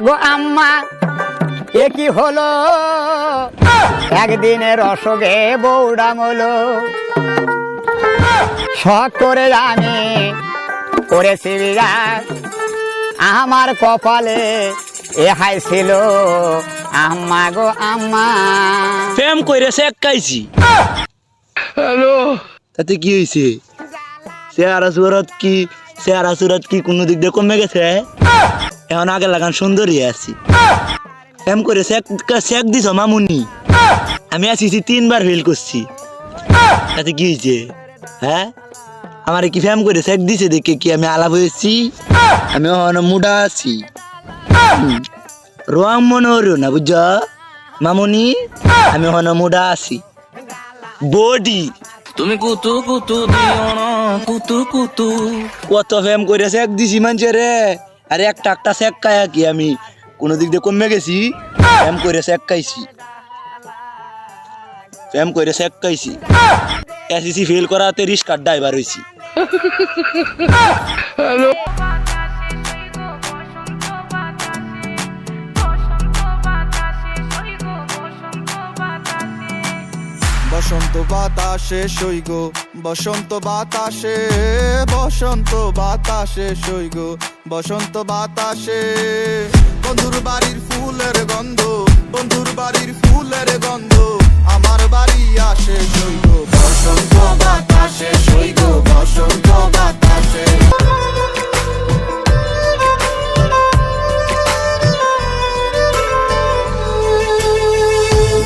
গো আম্মা এ কি হলো, একদিনের অসুখে বৌড়া মলো। শখ করে আমি করেছি বিরাট, আমার কপালে এ হাই ছিল। আম্মা গো আম্মা প্রেম কইরেছে একাইছি। হ্যালো, তাতে কি হইছে? চেহারা সুরত কি কোনো দিক দিয়ে কমে গেছে? এখন আগে লাগান সুন্দরী আছি। প্রেম করে শেক দিছ মামুনি, আমি আসিছি 3 বার ফেল করছি। তাতে কি হয়েছে? হ্যাঁ, আমার কি প্রেম করে শেক দিছে দেখে কি আমি আলাপ হয়েছি? আমি মুডা আছি, রং মনে হলো না বুঝছ মামুনি। আমি মুডা আছি বডি। তুমি কুতু কুতু দিও না, কুতু কুতু। কত ফেম করে শেক দিছি মানছে রে। আরে একটা শেক খায়া কি আমি কোনো দিক দিয়ে কমে গেছি? ফেম করে শেক খাইছি, ফেম করে শেক খাইছি। এসিসি ফেল করাতে রিস্কার ড্রাইভার হইছি। হ্যালো, বসন্ত বাতাসে সইগ, বসন্ত বাতাসে, বসন্ত বাতাসে সইগ, বসন্ত বাতাসে। বন্ধুর বাড়ির ফুলের গন্ধ, বন্ধুর বাড়ির ফুলের গন্ধ আমার বাড়ি আসে সইগ, বসন্ত বাতাসে সইগ, বসন্ত বাতাসে।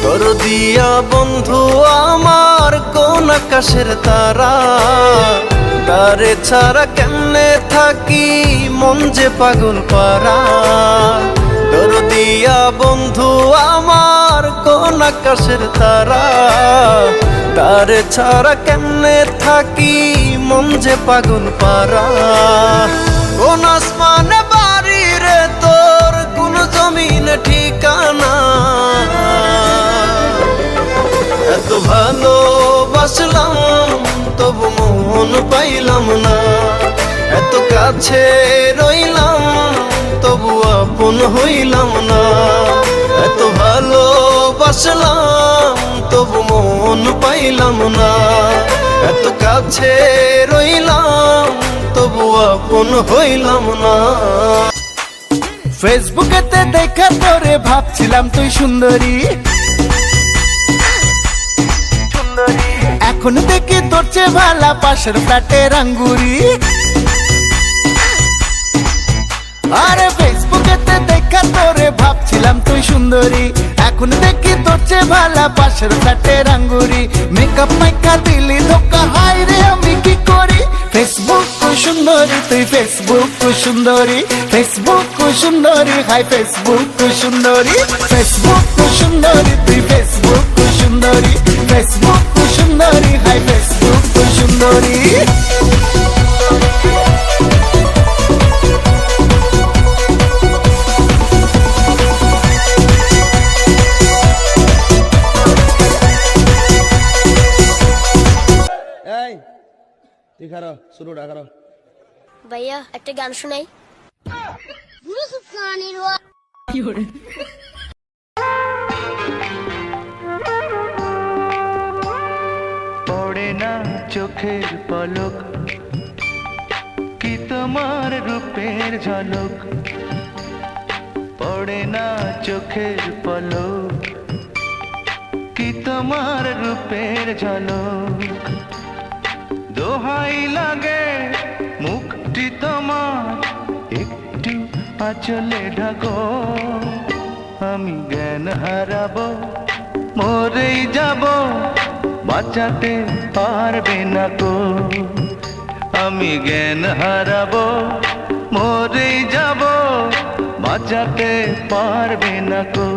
দরদিয়া বন্ধু আমার কোন আকাশের তারা, তারে ছাড়া কেমনে থাকি মন যে পাগল পারা। দরদিয়া বন্ধু আমার কোন আকাশের তারা, তারে ছাড়া কেমনে থাকি মন যে পাগল পারা। কোন আসমানে বাড়ি রে তোর, কোন জমিনে ঠিকানা। এত ভালোবাসলাম তবু মন পাইলাম না, এত কাছে রইলাম তবু আপন হইলাম না। এত ভালোবাসলাম তবু মন পাইলাম না, এত কাছে রইলাম তবু আপন হইলাম না। ফেসবুকেতে দেখা তোরে ভাবছিলাম তুই সুন্দরী, এখন দেখি তোর চেয়ে ভালা পাশের ফ্ল্যাটের আঙ্গুরি। আরে ফেসবুকেতে দেখা তোরে ভাবছিলাম তুই সুন্দরী, এখন দেখি তোর চেয়ে ভালা পাশের ফ্ল্যাটের আঙ্গুরি। মেকআপ মাইকা দিলি ধোকা, হাই রে আমি কি করি। ফেসবুক সুন্দরী তুই, ফেসবুক সুন্দরী, ফেসবুক সুন্দরী, হাই ফেসবুক সুন্দরী। ফেসবুক সুন্দরী তুই, ফেসবুক সুন্দরী, ফেসবুক সুন্দরী, হাই ফেসবুক সুন্দরী। ভাইয়া একটা গান শোনাই। পড়ে না চোখের পলক, কি তোমার রূপের ঝলক। পড়ে না চোখের পলক, কি তোমার রূপের ঝলক। দোহাই লাগে মুখটি তোমার, একটু আঁচলে ঢাকো। আমি জ্ঞান হারাবো, মরেই যাব, বাঁচাতে পারবে না কো। আমি জ্ঞান হারাবো, মরেই যাব, বাঁচাতে পারবে না কো।